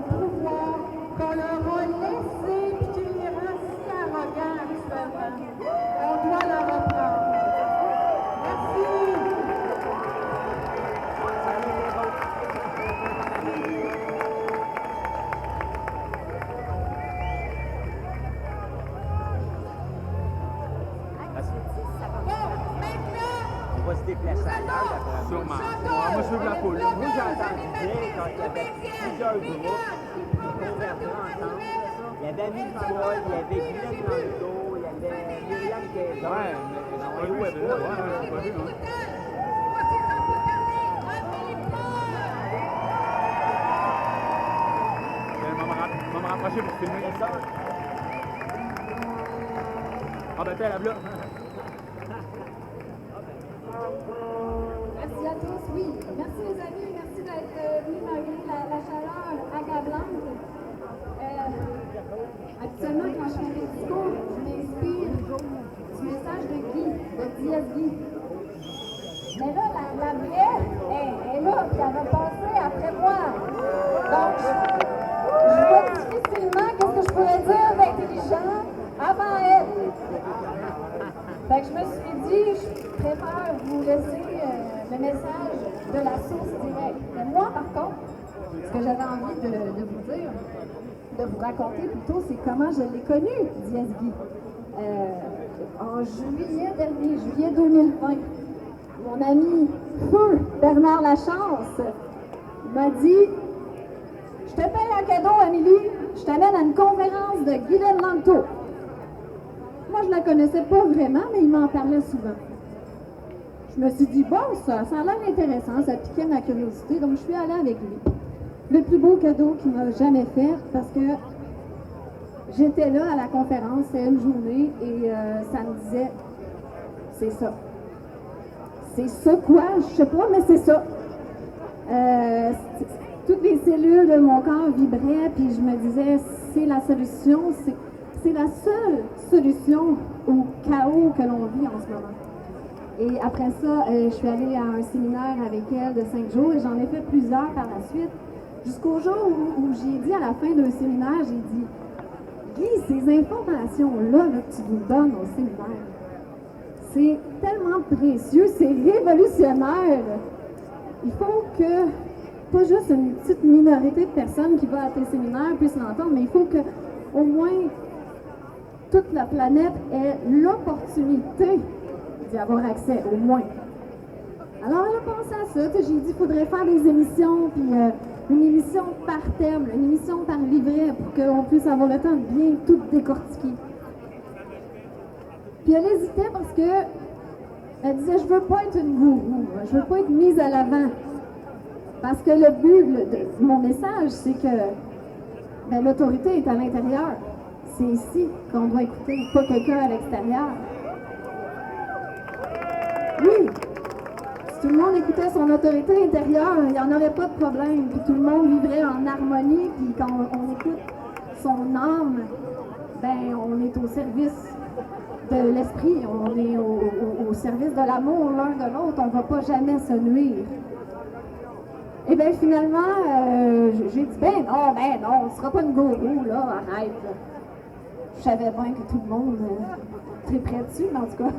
pouvoir qu'on leur a laissé, puis tu les rends si arrogants actuellement. On doit leur reprendre. Merci. On va se déplacer ailleurs, sûrement. Moi, je veux de la poule. Moi, j'ai entendu dire quand il y avait plusieurs groupes qui convergeaient ensemble. Il y avait Ami Paul, il y avait Guylaine Lanto, il y avait Myriam Kayser. Ouais, mais j'ai pas vu, Je vais me rapprocher pour filmer. C'est ça. Ah ben, t'es là, là. Merci à tous, oui. Merci les amis, merci d'être venus malgré la chaleur accablante. Actuellement, quand je fais des discours, je m'inspire du message de Guy, de Diaz Guy. Mais là, la vraie est là, puis elle va passer après moi. Donc, je vois difficilement qu'est-ce que je pourrais dire d'intelligent avant elle. Fait que je me suis dit, je préfère vous laisser le message de la source directe. Mais moi, par contre, ce que j'avais envie de vous dire, de vous raconter plutôt, c'est comment je l'ai connu, Diaz Guy. En juillet dernier, juillet 2020, mon ami Feu Bernard Lachance m'a dit « Je te paye un cadeau, Amélie, je t'amène à une conférence de Guylaine Lanto. » Moi, je ne la connaissais pas vraiment, mais il m'en parlait souvent. Je me suis dit, bon, ça a l'air intéressant, ça piquait ma curiosité, donc je suis allée avec lui. Le plus beau cadeau qu'il m'a jamais fait, parce que j'étais là à la conférence, c'était une journée, et ça me disait, c'est ça. C'est ça quoi? Je sais pas, mais c'est ça. Toutes les cellules de mon corps vibraient, puis je me disais, c'est la solution, c'est la seule solution au chaos que l'on vit en ce moment. Et après ça, je suis allée à un séminaire avec elle de 5 jours et j'en ai fait plusieurs par la suite. Jusqu'au jour où j'ai dit à la fin d'un séminaire, j'ai dit « Guy, ces informations-là que tu nous donnes au séminaire, c'est tellement précieux, c'est révolutionnaire. Il faut que pas juste une petite minorité de personnes qui va à tes séminaires puissent l'entendre, mais il faut que au moins toute la planète ait l'opportunité d'y avoir accès, au moins. » Alors, elle a pensé à ça. J'ai dit qu'il faudrait faire des émissions, puis une émission par thème, une émission par livret, pour qu'on puisse avoir le temps de bien tout décortiquer. Puis elle hésitait parce que elle disait, je veux pas être une gourou, je veux pas être mise à l'avant. Parce que le but de mon message, c'est que l'autorité est à l'intérieur. C'est ici qu'on doit écouter, pas quelqu'un à l'extérieur. Oui, si tout le monde écoutait son autorité intérieure, il n'y en aurait pas de problème. Puis tout le monde vivrait en harmonie. Puis quand on écoute son âme, on est au service de l'esprit. On est au service de l'amour l'un de l'autre. On ne va pas jamais se nuire. Et bien finalement, j'ai dit, non, on ne sera pas une gourou, là, arrête. Là. Je savais bien que tout le monde triperait dessus, mais en tout cas.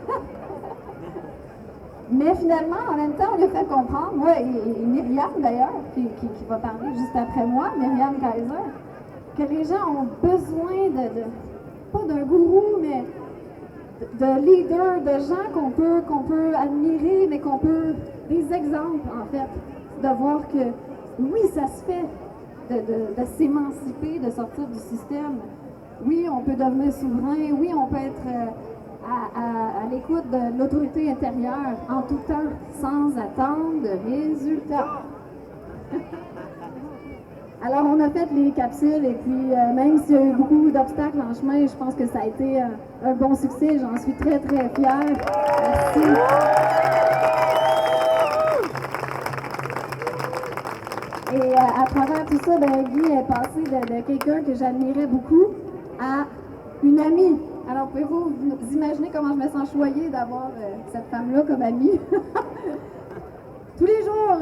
Mais finalement, en même temps, on lui a fait comprendre, moi et Myriam d'ailleurs, qui va parler juste après moi, Myriam Kayser, que les gens ont besoin pas d'un gourou, mais de leaders, de gens qu'on peut admirer, mais des exemples en fait, de voir que oui, ça se fait de s'émanciper, de sortir du système. Oui, on peut devenir souverain, oui, on peut être à l'écoute de l'autorité intérieure en tout temps, sans attendre de résultats. Alors, on a fait les capsules et puis même s'il y a eu beaucoup d'obstacles en chemin, je pense que ça a été un bon succès. J'en suis très, très fière. Merci. Et à travers tout ça, Guy est passé de quelqu'un que j'admirais beaucoup à une amie. Alors, pouvez-vous vous imaginer comment je me sens choyée d'avoir cette femme-là comme amie? Tous les jours,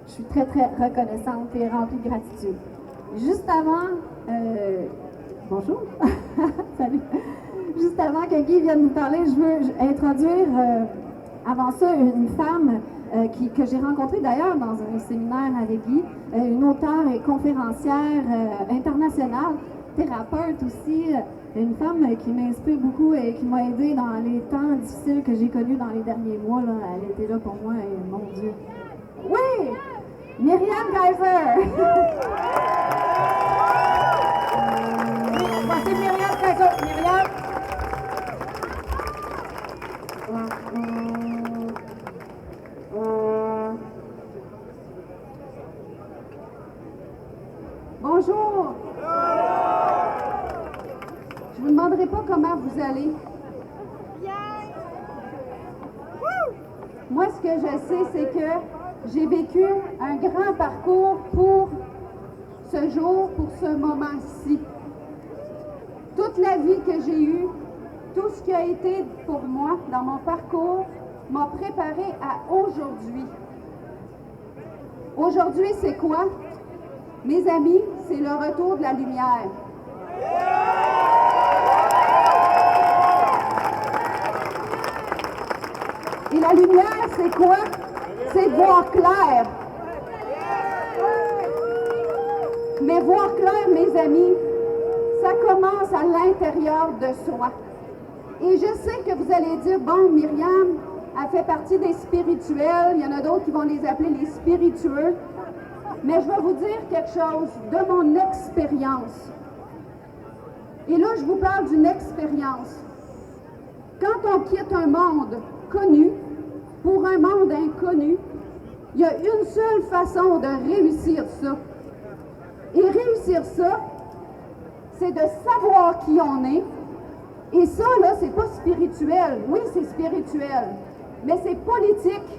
Je suis très, très reconnaissante et remplie de gratitude. Juste avant, bonjour, salut. Juste avant que Guy vienne nous parler, je veux introduire avant ça une femme que j'ai rencontrée d'ailleurs dans un séminaire avec Guy, une auteure et conférencière internationale, thérapeute aussi, une femme qui m'inspire beaucoup et qui m'a aidée dans les temps difficiles que j'ai connus dans les derniers mois. Là. Elle était là pour moi et mon Dieu. Oui! Myriam Kaiser! Voici Myriam Kaiser. Myriam! Bonjour! Je vous demanderai pas comment vous allez. Moi, ce que je sais, c'est que j'ai vécu un grand parcours pour ce jour, pour ce moment-ci. Toute la vie que j'ai eue, tout ce qui a été pour moi dans mon parcours m'a préparé à aujourd'hui. Aujourd'hui, c'est quoi? Mes amis, c'est le retour de la lumière. Et la lumière, c'est quoi? C'est voir clair. Mais voir clair, mes amis, ça commence à l'intérieur de soi. Et je sais que vous allez dire, bon, Myriam, elle fait partie des spirituels, il y en a d'autres qui vont les appeler les spiritueux. Mais je vais vous dire quelque chose de mon expérience. Et là, je vous parle d'une expérience. Quand on quitte un monde connu pour un monde inconnu, il y a une seule façon de réussir ça. Et réussir ça, c'est de savoir qui on est. Et ça, là, c'est pas spirituel. Oui, c'est spirituel. Mais c'est politique,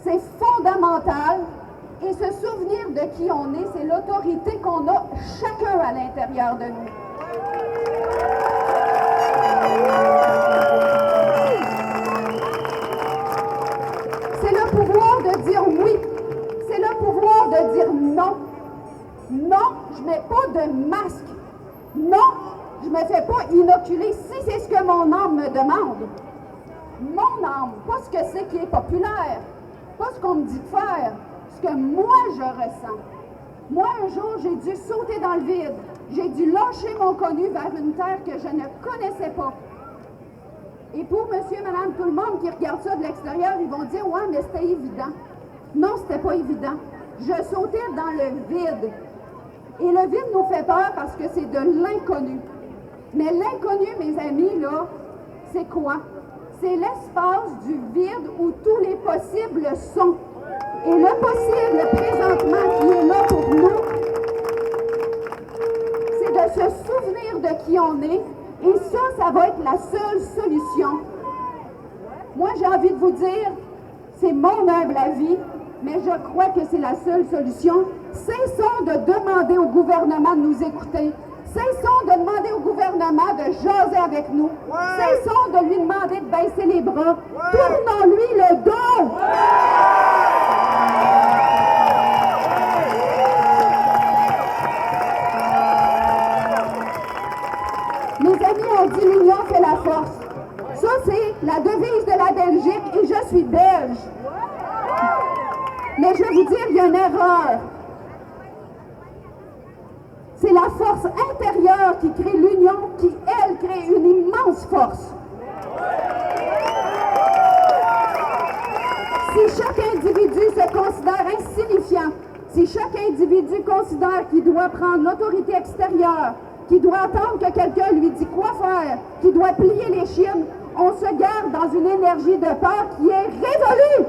c'est fondamental. Et se souvenir de qui on est, c'est l'autorité qu'on a chacun à l'intérieur de nous. C'est le pouvoir de dire oui. C'est le pouvoir de dire non. Non, je ne mets pas de masque. Non, je ne me fais pas inoculer si c'est ce que mon âme me demande. Mon âme, pas ce que c'est qui est populaire, pas ce qu'on me dit de faire, ce que moi je ressens. Moi, un jour, j'ai dû sauter dans le vide. J'ai dû lâcher mon connu vers une terre que je ne connaissais pas. Et pour monsieur, madame, tout le monde qui regarde ça de l'extérieur, ils vont dire « Ouais, mais c'était évident. » Non, c'était pas évident. Je sautais dans le vide. Et le vide nous fait peur parce que c'est de l'inconnu. Mais l'inconnu, mes amis, là, c'est quoi? C'est l'espace du vide où tous les possibles sont. Et le possible, présentement, qui est là pour nous, c'est de se souvenir de qui on est. Et ça va être la seule solution. Moi, j'ai envie de vous dire, c'est mon humble avis, mais je crois que c'est la seule solution. Cessons de demander au gouvernement de nous écouter. Cessons de demander au gouvernement de jaser avec nous. Cessons de lui demander de baisser les bras. Tournons-lui le dos. Mes amis ont dit l'union fait la force. Ça, c'est la devise de la Belgique et je suis belge. Mais je vais vous dire, il y a une erreur. C'est la force intérieure qui crée l'union, qui, elle, crée une immense force. Si chaque individu se considère insignifiant, si chaque individu considère qu'il doit prendre l'autorité extérieure, qu'il doit attendre que quelqu'un lui dise quoi faire, qu'il doit plier les chines, on se garde dans une énergie de peur qui est révolue.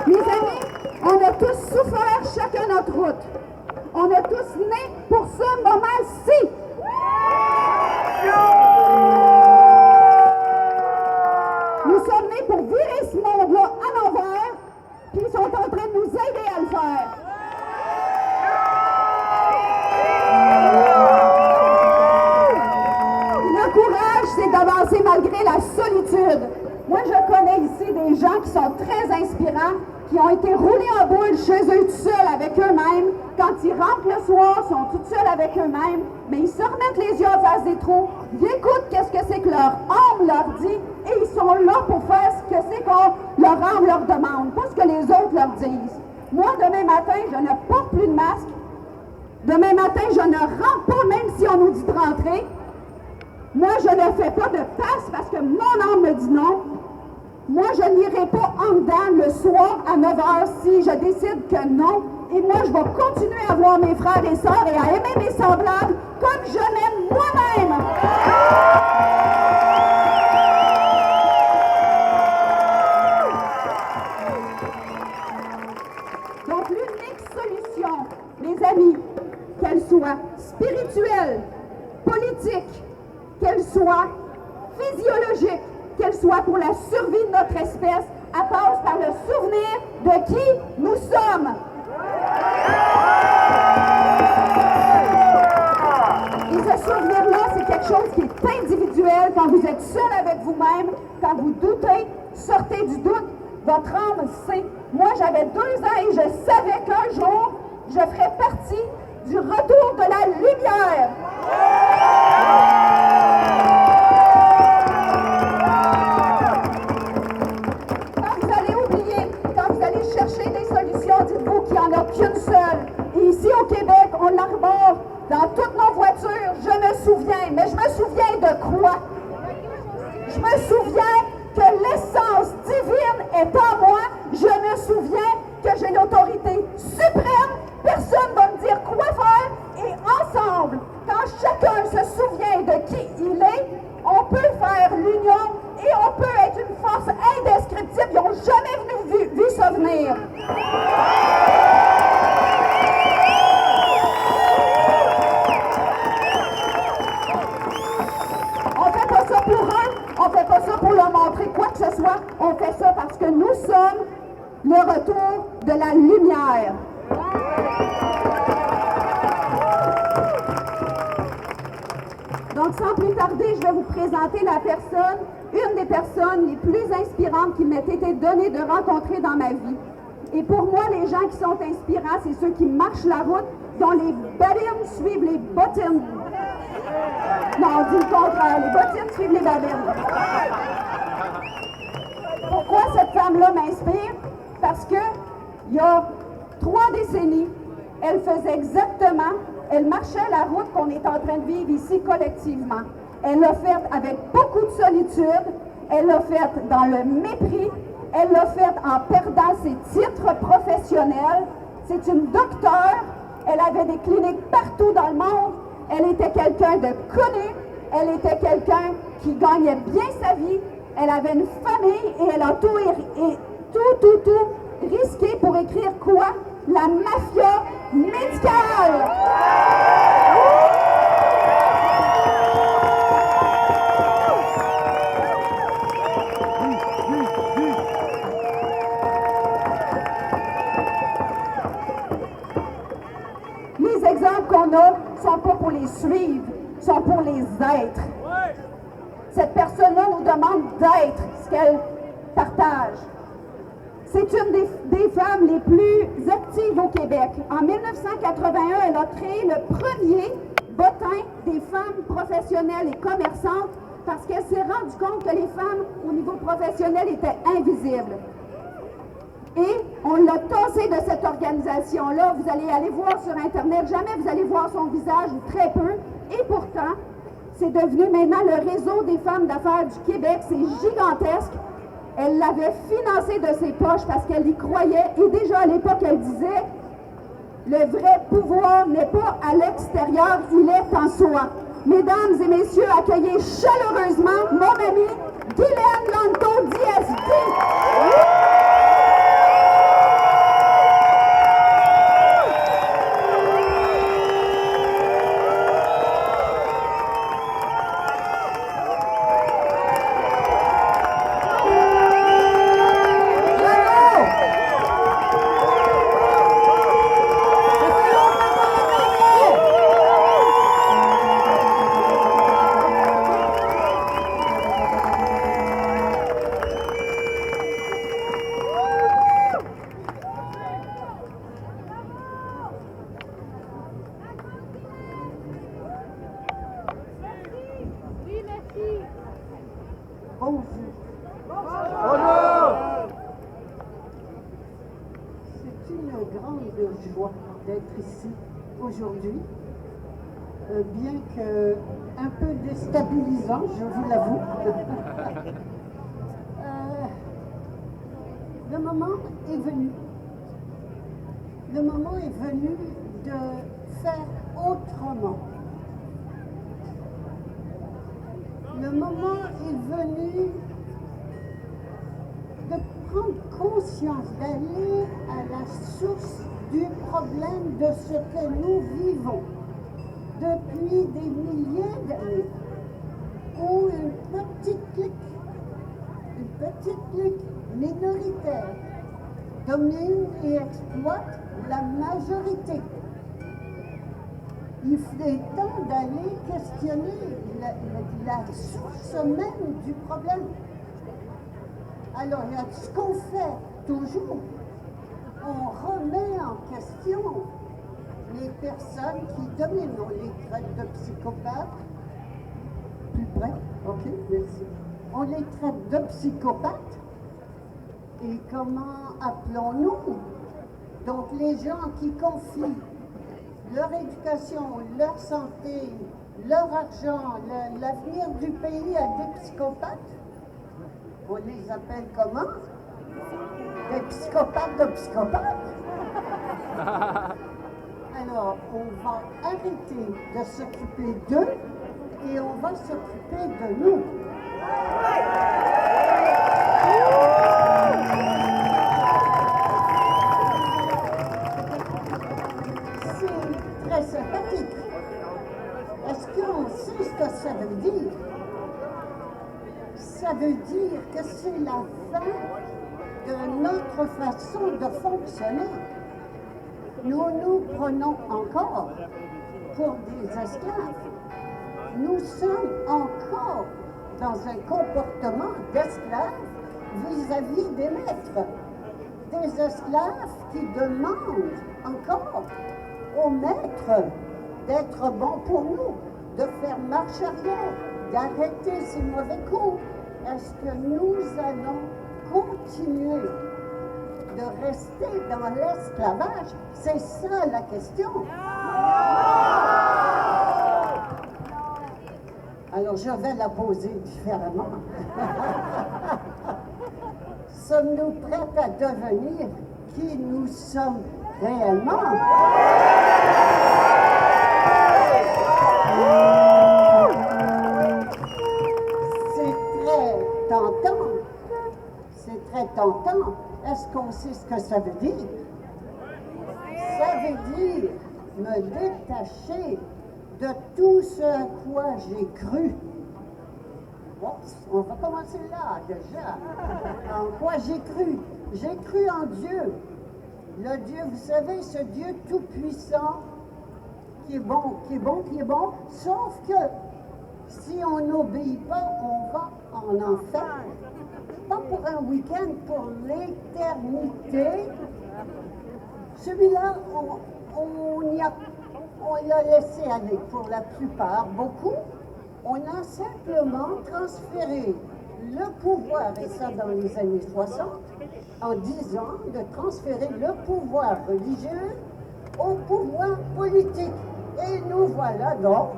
Mes amis, on a tous souffert chacun notre route. On a tous né pour ce moment-ci. Nous sommes nés pour virer ce monde-là à l'envers, puis ils sont en train de nous aider à le faire. Le courage, c'est d'avancer malgré la solitude. Moi, je connais ici des gens qui sont très inspirants, qui ont été roulés en boule chez eux tout seuls avec eux-mêmes. Quand ils rentrent le soir, ils sont tout seuls avec eux-mêmes, mais ils se remettent les yeux en face des trous, ils écoutent qu'est-ce que c'est que leur âme leur dit, et ils sont là pour faire ce que c'est qu'on leur âme leur demande, pas ce que les autres leur disent. Moi, demain matin, je ne porte plus de masque. Demain matin, je ne rentre pas, même si on nous dit de rentrer. Moi, je ne fais pas de passe parce que mon âme me dit non. Moi, je n'irai pas en dedans le soir à 9 h si je décide que non. Et moi, je vais continuer à voir mes frères et sœurs et à aimer mes semblables comme je m'aime moi-même. Donc, l'unique solution, les amis, qu'elle soit spirituelle, politique, qu'elle soit physiologique, qu'elle soit pour la survie de notre espèce, elle passe par le souvenir de qui nous sommes. Et ce souvenir-là, c'est quelque chose qui est individuel. Quand vous êtes seul avec vous-même, quand vous doutez, sortez du doute, votre âme sait. Moi, j'avais 2 ans et je savais qu'un jour, je ferais partie du retour de la lumière. Quand vous allez oublier, quand vous allez chercher des solutions, dites-vous qu'il n'y en a qu'une seule. Et ici au Québec, on l'arbore dans toutes nos voitures. Je me souviens, mais je me souviens de quoi? Je me souviens que l'essence divine est en moi. Je me souviens que j'ai l'autorité suprême. Personne ne va me dire quoi faire. Et ensemble, quand chacun se souvient de qui il est, on peut faire l'union et on peut être une force indescriptible. Ils n'ont jamais vu ça venir. On fait pas ça pour un, on fait pas ça pour leur montrer quoi que ce soit. On fait ça parce que nous sommes le retour de la lumière. Donc, sans plus tarder, je vais vous présenter une des personnes les plus inspirantes qui m'ait été donné de rencontrer dans ma vie. Et pour moi, les gens qui sont inspirants, c'est ceux qui marchent la route, dont les babines suivent les bottines. Non, on dit le contraire, les bottines suivent les babines. Pourquoi cette femme-là m'inspire? Parce que il y a 3 décennies, elle faisait exactement, elle marchait la route qu'on est en train de vivre ici collectivement. Elle l'a faite avec beaucoup de solitude, elle l'a faite dans le mépris, elle l'a faite en perdant ses titres professionnels. C'est une docteure, elle avait des cliniques partout dans le monde, elle était quelqu'un de connu, elle était quelqu'un qui gagnait bien sa vie, elle avait une famille et elle a tout risqué pour écrire quoi? La mafia médicale! Les exemples qu'on a ne sont pas pour les suivre, sont pour les être. Cette personne-là nous demande d'être ce qu'elle partage. C'est une des femmes les plus actives au Québec. En 1981, elle a créé le premier bottin des femmes professionnelles et commerçantes parce qu'elle s'est rendue compte que les femmes, au niveau professionnel, étaient invisibles. Et on l'a tassé de cette organisation-là. Vous allez aller voir sur Internet, jamais vous allez voir son visage, ou très peu. Et pourtant, c'est devenu maintenant le réseau des femmes d'affaires du Québec. C'est gigantesque. Elle l'avait financé de ses poches parce qu'elle y croyait. Et déjà à l'époque, elle disait, le vrai pouvoir n'est pas à l'extérieur, il est en soi. Mesdames et messieurs, accueillez chaleureusement mon amie Guylaine Lanto DSD. Bonjour. C'est une grande joie d'être ici aujourd'hui, bien que un peu déstabilisant, je vous l'avoue. Le moment est venu. Le moment est venu de faire autrement. Le moment est venu de prendre conscience, d'aller à la source du problème de ce que nous vivons depuis des milliers d'années, où une petite clique minoritaire domine et exploite la majorité. Il est temps d'aller questionner la source même du problème. Alors, il y a ce qu'on fait toujours. On remet en question les personnes qui dominent. On les traite de psychopathes. Plus près? OK, merci. On les traite de psychopathes. Et comment appelons-nous? Donc, les gens qui confient leur éducation, leur santé, leur argent, l'avenir du pays à des psychopathes, on les appelle comment? Des psychopathes de psychopathes. Alors, on va arrêter de s'occuper d'eux et on va s'occuper de nous. C'est très sympathique. Est-ce qu'on sait ce que ça veut dire? Ça veut dire que c'est la fin de notre façon de fonctionner. Nous nous prenons encore pour des esclaves. Nous sommes encore dans un comportement d'esclaves vis-à-vis des maîtres. Des esclaves qui demandent encore aux maîtres d'être bons pour nous, de faire marche arrière, d'arrêter ces mauvais coups. Est-ce que nous allons continuer de rester dans l'esclavage? C'est ça la question. Alors je vais la poser différemment. Sommes-nous prêts à devenir qui nous sommes réellement? C'est très tentant. Est-ce qu'on sait ce que ça veut dire? Ça veut dire me détacher de tout ce à quoi j'ai cru. Bon, on va commencer là, déjà. En quoi j'ai cru? J'ai cru en Dieu. Le Dieu, vous savez, ce Dieu tout-puissant, qui est bon, qui est bon, qui est bon, sauf que si on n'obéit pas, on va en enfer. Pas pour un week-end, pour l'éternité. Celui-là, on l'a laissé aller pour la plupart, beaucoup. On a simplement transféré le pouvoir, et ça dans les années 60, en 10 ans, de transférer le pouvoir religieux au pouvoir politique. Et nous voilà donc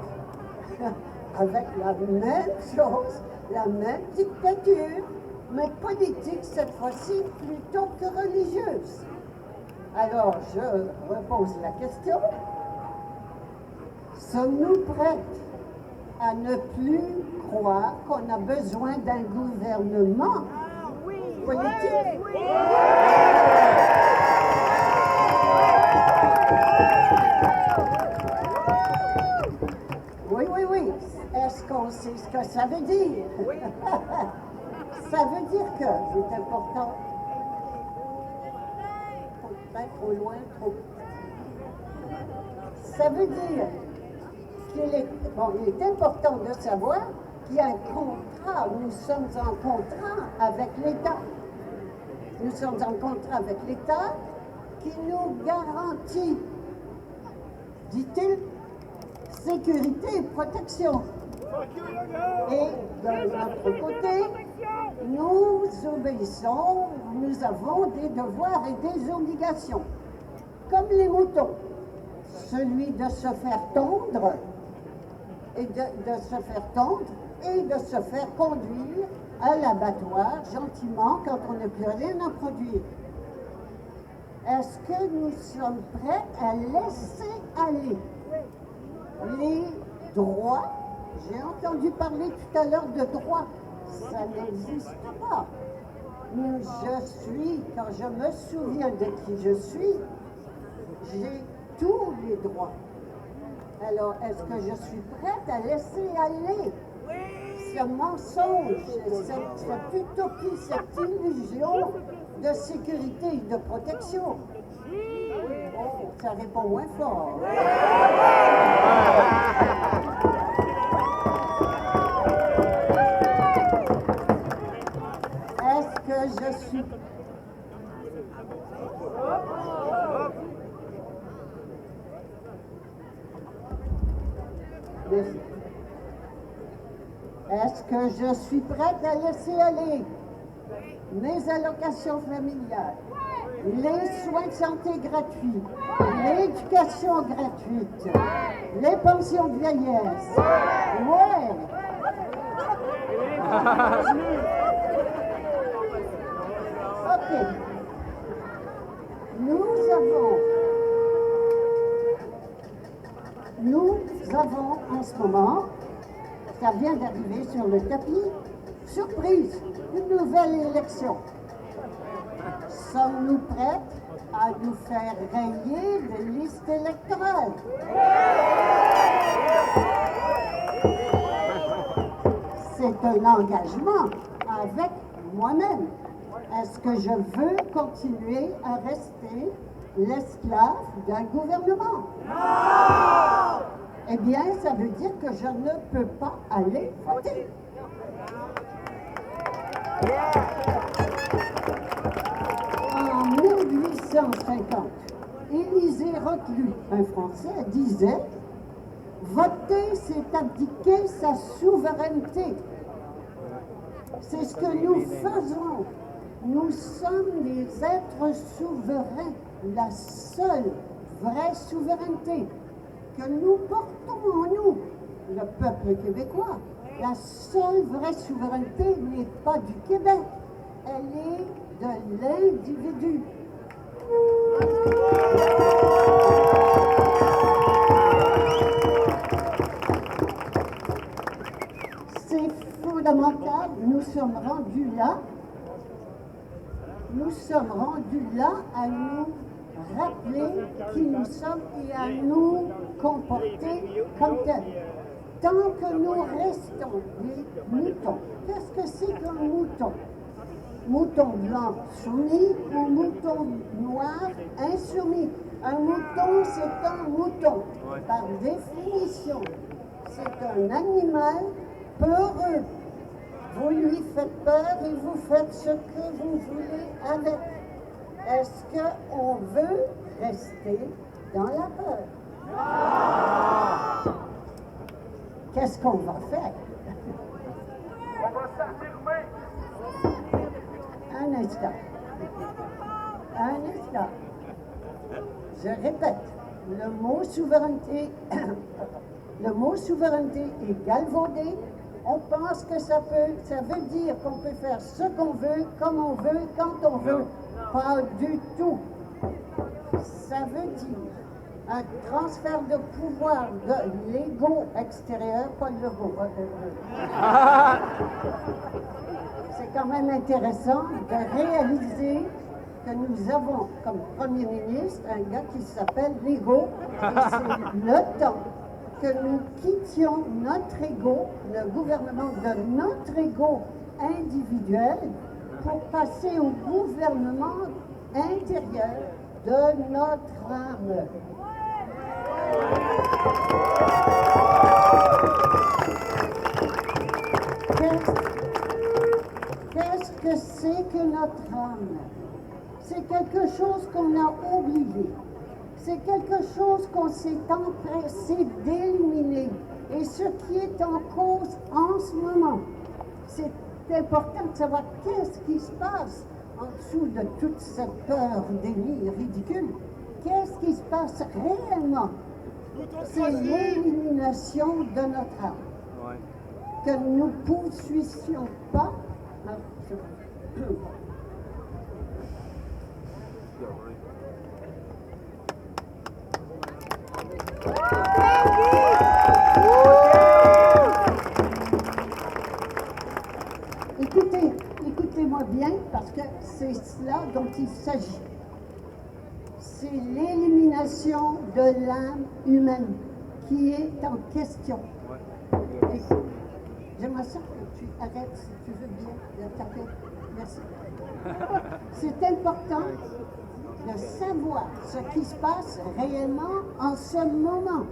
avec la même chose, la même dictature, mais politique cette fois-ci plutôt que religieuse. Alors je repose la question, sommes-nous prêts à ne plus croire qu'on a besoin d'un gouvernement politique? Oui. Est-ce qu'on sait ce que ça veut dire? Ça veut dire que c'est important. Peut-être trop loin, trop. Ça veut dire qu'il est important de savoir qu'il y a un contrat. Nous sommes en contrat avec l'État. Nous sommes en contrat avec l'État qui nous garantit, dit-il, sécurité et protection. Et d'un autre côté, nous obéissons, nous avons des devoirs et des obligations, comme les moutons. Celui de se faire tondre et de se faire tondre et de se faire conduire à l'abattoir gentiment quand on n'a plus rien à produire. Est-ce que nous sommes prêts à laisser aller les droits? J'ai entendu parler tout à l'heure de droits. Ça n'existe pas. Quand je me souviens de qui je suis, j'ai tous les droits. Alors, est-ce que je suis prête à laisser aller ce mensonge, cette utopie, cette illusion de sécurité et de protection? Oh, ça répond moins fort. Est-ce que je suis... Merci. Est-ce que je suis prête à laisser aller mes allocations familiales, les soins de santé gratuits, l'éducation gratuite, les pensions de vieillesse? Ouais! OK. Nous avons en ce moment, ça vient d'arriver sur le tapis, surprise, une nouvelle élection. Sommes-nous prêts à nous faire rayer de liste électorale? C'est un engagement avec moi-même. Est-ce que je veux continuer à rester l'esclave d'un gouvernement? Non! Eh bien, ça veut dire que je ne peux pas aller voter. En 1850, Élisée Reclus, un Français, disait « Voter, c'est abdiquer sa souveraineté ». C'est ce que nous faisons. Nous sommes des êtres souverains, la seule vraie souveraineté que nous portons en nous, le peuple québécois. La seule vraie souveraineté n'est pas du Québec, elle est de l'individu. C'est fondamental, nous sommes rendus là. Nous sommes rendus là à nous rappeler qui nous sommes et à nous comporter comme tels. Tant que nous restons des moutons, qu'est-ce que c'est qu'un mouton? Mouton blanc soumis ou mouton noir insoumis? Un mouton, c'est un mouton. Par définition, c'est un animal peureux. Vous lui faites peur et vous faites ce que vous voulez avec. Est-ce qu'on veut rester dans la peur? Qu'est-ce qu'on va faire? On va s'affirmer. Un instant. Un instant. Je répète, le mot souveraineté est galvaudé. On pense que ça veut dire qu'on peut faire ce qu'on veut, comme on veut, quand on veut. Pas du tout. Ça veut dire un transfert de pouvoir de l'ego extérieur, pas le l'ego. C'est quand même intéressant de réaliser que nous avons comme Premier ministre un gars qui s'appelle l'ego. Et c'est le temps que nous quittions notre ego, le gouvernement de notre ego individuel, pour passer au gouvernement intérieur de notre âme. Qu'est-ce que c'est que notre âme? C'est quelque chose qu'on a oublié. C'est quelque chose qu'on s'est empressé d'éliminer. Et ce qui est en cause en ce moment, c'est important de savoir qu'est-ce qui se passe en dessous de toute cette peur d'Élie ridicule. Qu'est-ce qui se passe réellement? C'est l'élimination de notre âme. Ouais. Que nous ne poursuivions pas. Écoutez-moi bien, parce que c'est cela dont il s'agit. C'est l'élimination de l'âme humaine qui est en question. Et j'aimerais ça que tu arrêtes, si tu veux bien, de taper. Merci. C'est important de savoir ce qui se passe réellement en ce moment.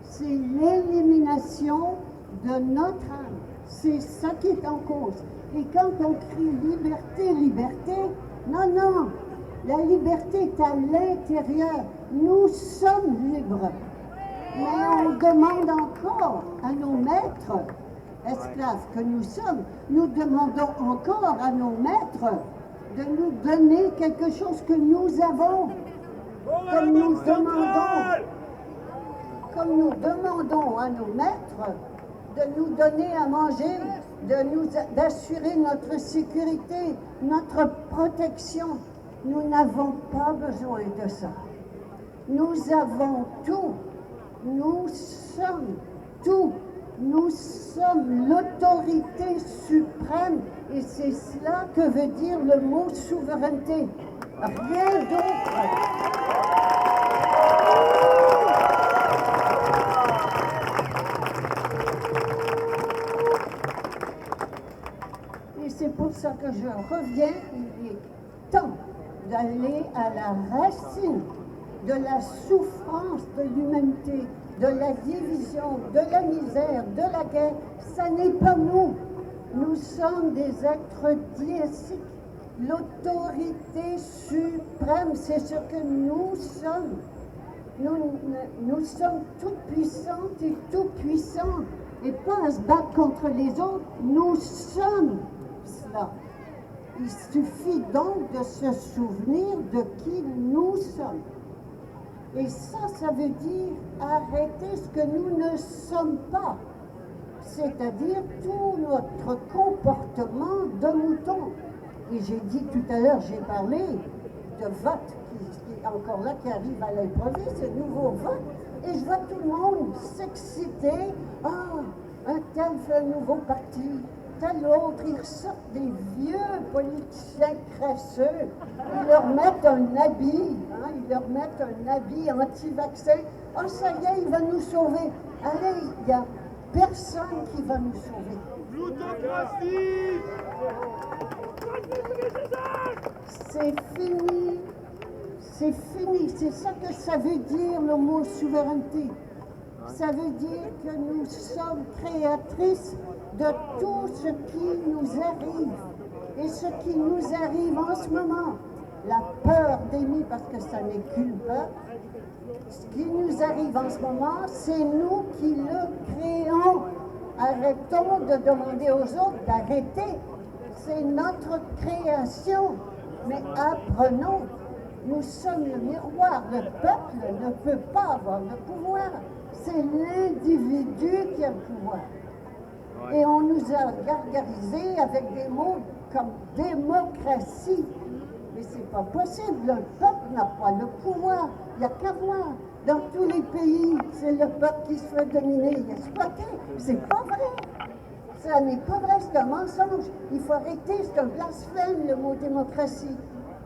C'est l'élimination de notre âme. C'est ça qui est en cause. Et quand on crie liberté, liberté, non, la liberté est à l'intérieur. Nous sommes libres. Mais on demande encore à nos maîtres, esclaves que nous sommes, nous demandons encore à nos maîtres de nous donner quelque chose que nous avons. Comme nous demandons à nos maîtres de nous donner à manger, d'assurer notre sécurité, notre protection. Nous n'avons pas besoin de ça. Nous avons tout. Nous sommes tout. Nous sommes l'autorité suprême. Et c'est cela que veut dire le mot souveraineté. Rien d'autre. Et c'est pour ça que je reviens, il est temps d'aller à la racine de la souffrance de l'humanité, de la division, de la misère, de la guerre. Ça n'est pas nous. Nous sommes des êtres déistiques. L'autorité suprême, c'est ce que nous sommes. Nous sommes toutes puissantes et tout puissants. Et pas à se battre contre les autres. Nous sommes cela. Il suffit donc de se souvenir de qui nous sommes. Et ça veut dire arrêter ce que nous ne sommes pas. C'est-à-dire tout notre comportement de mouton. Et j'ai dit tout à l'heure, j'ai parlé de vote qui est encore là, qui arrive à l'improviste, ce nouveau vote. Et je vois tout le monde s'exciter. Ah, un tel fait un nouveau parti, tel autre, ils ressortent des vieux politiciens crasseux. Ils leur mettent un habit, anti-vaccin. Ah, ça y est, il va nous sauver. Allez, il n'y a personne qui va nous sauver. Plutocratie! C'est fini. C'est fini. C'est ça que ça veut dire le mot souveraineté. Ça veut dire que nous sommes créatrices de tout ce qui nous arrive. Et ce qui nous arrive en ce moment, la peur d'Élie, parce que ça n'est qu'une peur, ce qui nous arrive en ce moment, c'est nous qui le créons. Arrêtons de demander aux autres d'arrêter. C'est notre création. Mais apprenons. Nous sommes le miroir. Le peuple ne peut pas avoir le pouvoir. C'est l'individu qui a le pouvoir. Et on nous a gargarisé avec des mots comme démocratie. Mais c'est pas possible. Le peuple n'a pas le pouvoir. Il n'y a qu'à voir. Dans tous les pays, c'est le peuple qui se fait dominer et exploiter. C'est pas vrai. Ça n'est pas vrai, c'est un mensonge. Il faut arrêter, c'est un blasphème, le mot démocratie.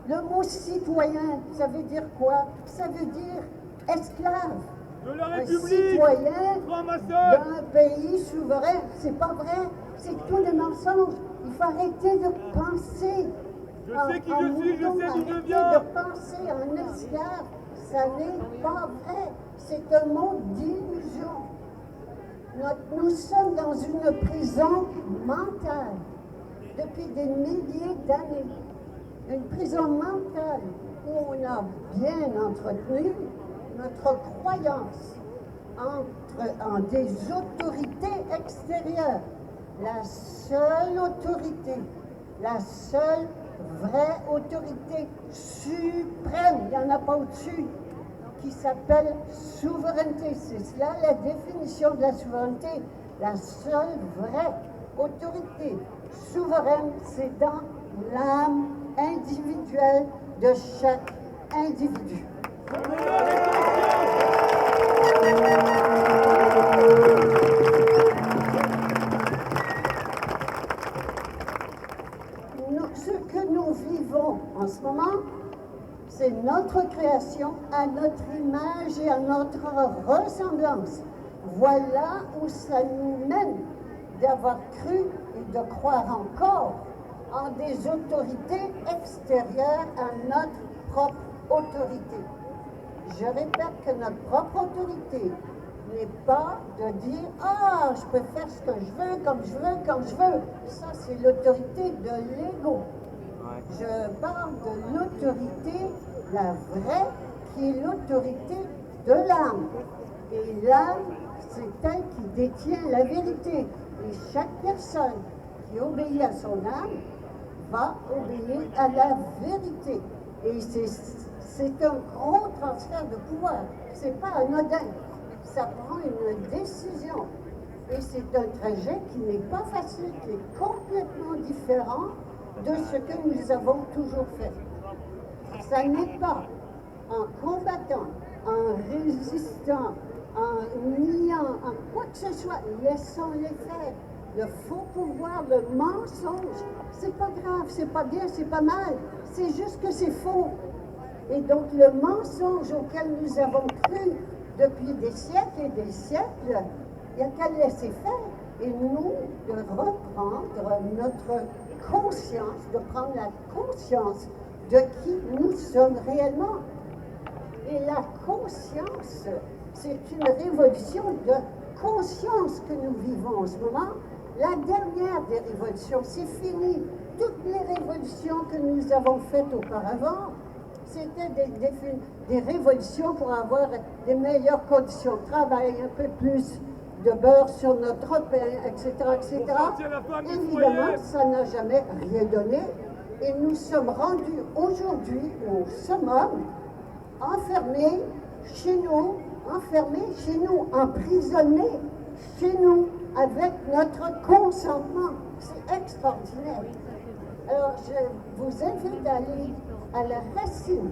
Le mot citoyen, ça veut dire quoi? Ça veut dire esclave. De la Un République! citoyen Ramasseur! d'un pays souverain, c'est pas vrai. C'est tous des mensonges. Il faut arrêter de penser. Je sais qui je suis, je sais d'où je arrêter viens! de penser en esclave. Ça n'est pas vrai. C'est un monde d'illusion. Nous sommes dans une prison mentale depuis des milliers d'années. Une prison mentale où on a bien entretenu notre croyance en des autorités extérieures. La seule autorité, la seule vraie autorité suprême, il n'y en a pas au-dessus, qui s'appelle souveraineté. C'est cela la définition de la souveraineté. La seule vraie autorité souveraine, c'est dans l'âme individuelle de chaque individu. Ce que nous vivons en ce moment, c'est notre création à notre image et à notre ressemblance. Voilà où ça nous mène d'avoir cru et de croire encore en des autorités extérieures à notre propre autorité. Je répète que notre propre autorité n'est pas de dire « Ah, je peux faire ce que je veux, comme je veux, comme je veux ». Ça, c'est l'autorité de l'ego. Je parle de l'autorité, la vraie, qui est l'autorité de l'âme. Et l'âme, c'est elle qui détient la vérité. Et chaque personne qui obéit à son âme va obéir à la vérité. Et c'est un gros transfert de pouvoir. C'est pas anodin. Ça prend une décision. Et c'est un trajet qui n'est pas facile, qui est complètement différent de ce que nous avons toujours fait. Ça n'est pas en combattant, en résistant, en niant, en quoi que ce soit, laissons-les faire. Le faux pouvoir, le mensonge, c'est pas grave, c'est pas bien, c'est pas mal, c'est juste que c'est faux. Et donc le mensonge auquel nous avons cru depuis des siècles et des siècles, il n'y a qu'à le laisser faire. Et nous, de reprendre notre conscience, de prendre la conscience de qui nous sommes réellement. Et la conscience, c'est une révolution de conscience que nous vivons en ce moment. La dernière des révolutions, c'est fini. Toutes les révolutions que nous avons faites auparavant, c'était des révolutions pour avoir des meilleures conditions de travail, un peu plus de beurre sur notre pain, etc., etc. Évidemment, ça n'a jamais rien donné. Et nous sommes rendus aujourd'hui au summum, enfermés chez nous, emprisonnés chez nous, avec notre consentement. C'est extraordinaire. Alors, je vous invite à aller à la racine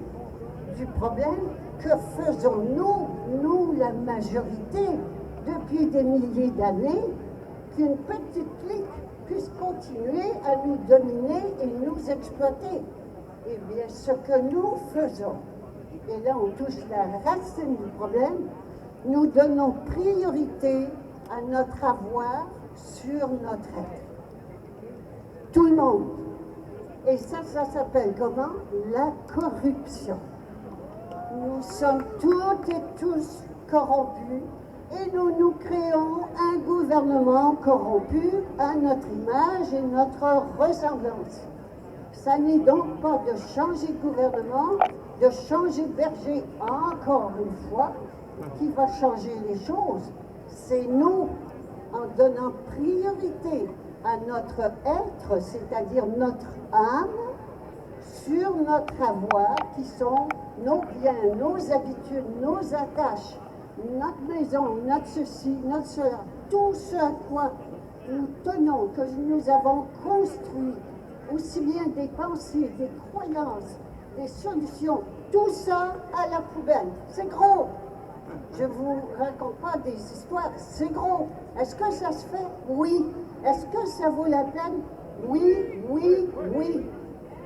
du problème. Que faisons-nous, nous, la majorité, depuis des milliers d'années, qu'une petite clique puisse continuer à nous dominer et nous exploiter? Eh bien, ce que nous faisons, et là on touche la racine du problème, nous donnons priorité à notre avoir sur notre être. Tout le monde. Et ça s'appelle comment? La corruption. Nous sommes toutes et tous corrompus et nous créons un gouvernement corrompu à notre image et notre ressemblance. Ça n'est donc pas de changer de gouvernement, de changer de berger encore une fois, qui va changer les choses. C'est nous, en donnant priorité à notre être, c'est-à-dire notre âme, sur notre avoir, qui sont nos biens, nos habitudes, nos attaches, notre maison, notre ceci, notre cela, tout ce à quoi nous tenons, que nous avons construit, aussi bien des pensées, des croyances, des solutions, tout ça à la poubelle. C'est gros. Je ne vous raconte pas des histoires, c'est gros. Est-ce que ça se fait? Oui. Est-ce que ça vaut la peine? Oui, oui, oui.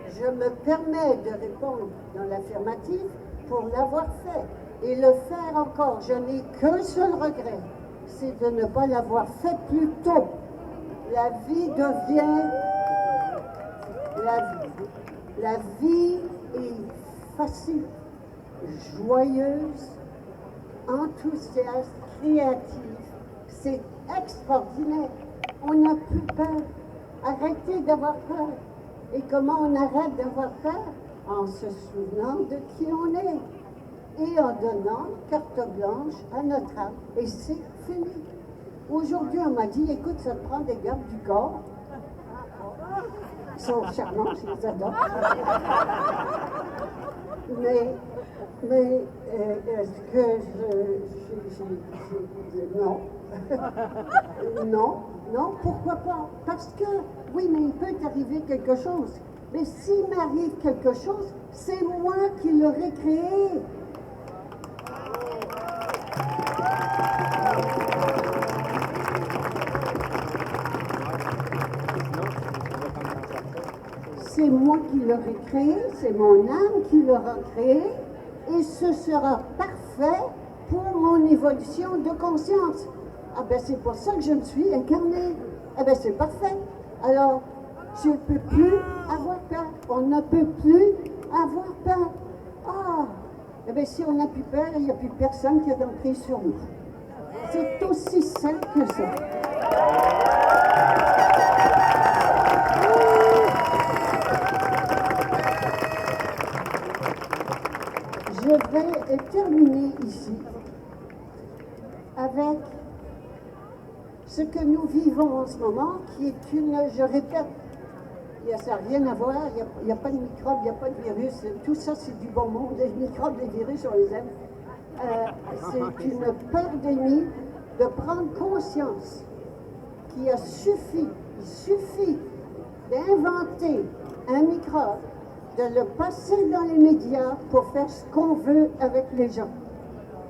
Je me permets de répondre dans l'affirmative pour l'avoir fait. Et le faire encore, je n'ai qu'un seul regret, c'est de ne pas l'avoir fait plus tôt. La vie devient... La vie est facile, joyeuse, enthousiaste, créative. C'est extraordinaire. On n'a plus peur. Arrêtez d'avoir peur. Et comment on arrête d'avoir peur? En se souvenant de qui on est. et en donnant carte blanche à notre âme. Et c'est fini. Aujourd'hui, on m'a dit, écoute, ça te prend des gardes du corps. Ils sont charmants, je les adore. Mais est-ce que non. Non, pourquoi pas? Parce que, oui, mais il peut arriver quelque chose. Mais s'il m'arrive quelque chose, c'est moi qui l'aurais créé. C'est moi qui l'aurai créé, c'est mon âme qui l'aura créé, et ce sera parfait pour mon évolution de conscience. Ah ben c'est pour ça que je me suis incarnée. Ah ben c'est parfait. Alors, je ne peux plus avoir peur. On ne peut plus avoir peur. Ah, eh bien si on n'a plus peur, il n'y a plus personne qui a d'emprise sur nous. C'est aussi simple que ça. Je vais terminer ici avec ce que nous vivons en ce moment, qui est une, je répète, ça n'a rien à voir, il n'y a pas de microbes, il n'y a pas de virus, tout ça c'est du bon monde, les microbes, les virus, on les aime. C'est une pandémie de prendre conscience qu'il il suffit d'inventer un microbe, de le passer dans les médias pour faire ce qu'on veut avec les gens.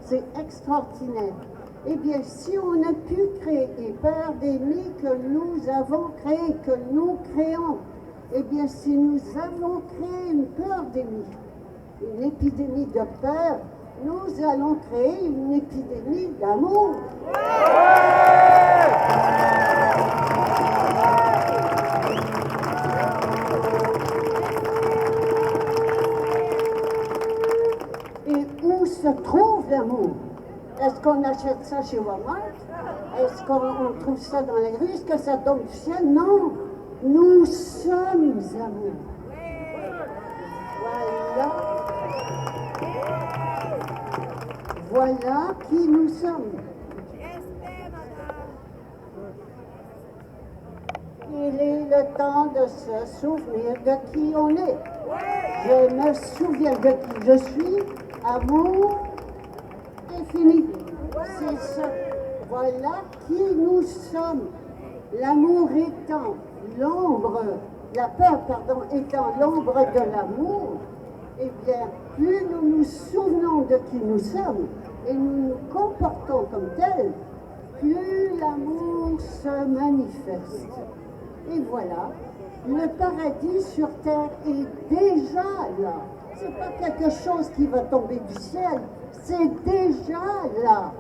C'est extraordinaire. Eh bien, si on a pu créer une pandémie que nous avons créée, que nous créons, eh bien, si nous avons créé une pandémie, une épidémie de peur, nous allons créer une épidémie d'amour. Et où se trouve l'amour? Est-ce qu'on achète ça chez Walmart? Est-ce qu'on trouve ça dans les rues? Est-ce que ça tombe du ciel? Non! Nous sommes amour. Voilà qui nous sommes. Il est le temps de se souvenir de qui on est. Je me souviens de qui je suis. Amour infini. C'est ça. Voilà qui nous sommes. L'amour étant l'ombre, la peur, pardon, étant l'ombre de l'amour, eh bien, plus nous nous souvenons de qui nous sommes et nous nous comportons comme tels, plus l'amour se manifeste. Et voilà, le paradis sur terre est déjà là. C'est pas quelque chose qui va tomber du ciel, c'est déjà là.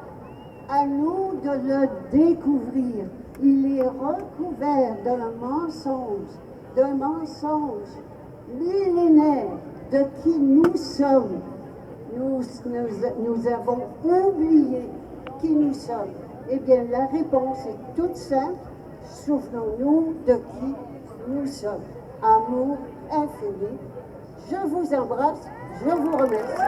À nous de le découvrir. Il est recouvert d'un mensonge millénaire de qui nous sommes. Nous avons oublié qui nous sommes. Eh bien, la réponse est toute simple. Souvenons-nous de qui nous sommes. Amour infini. Je vous embrasse. Je vous remercie.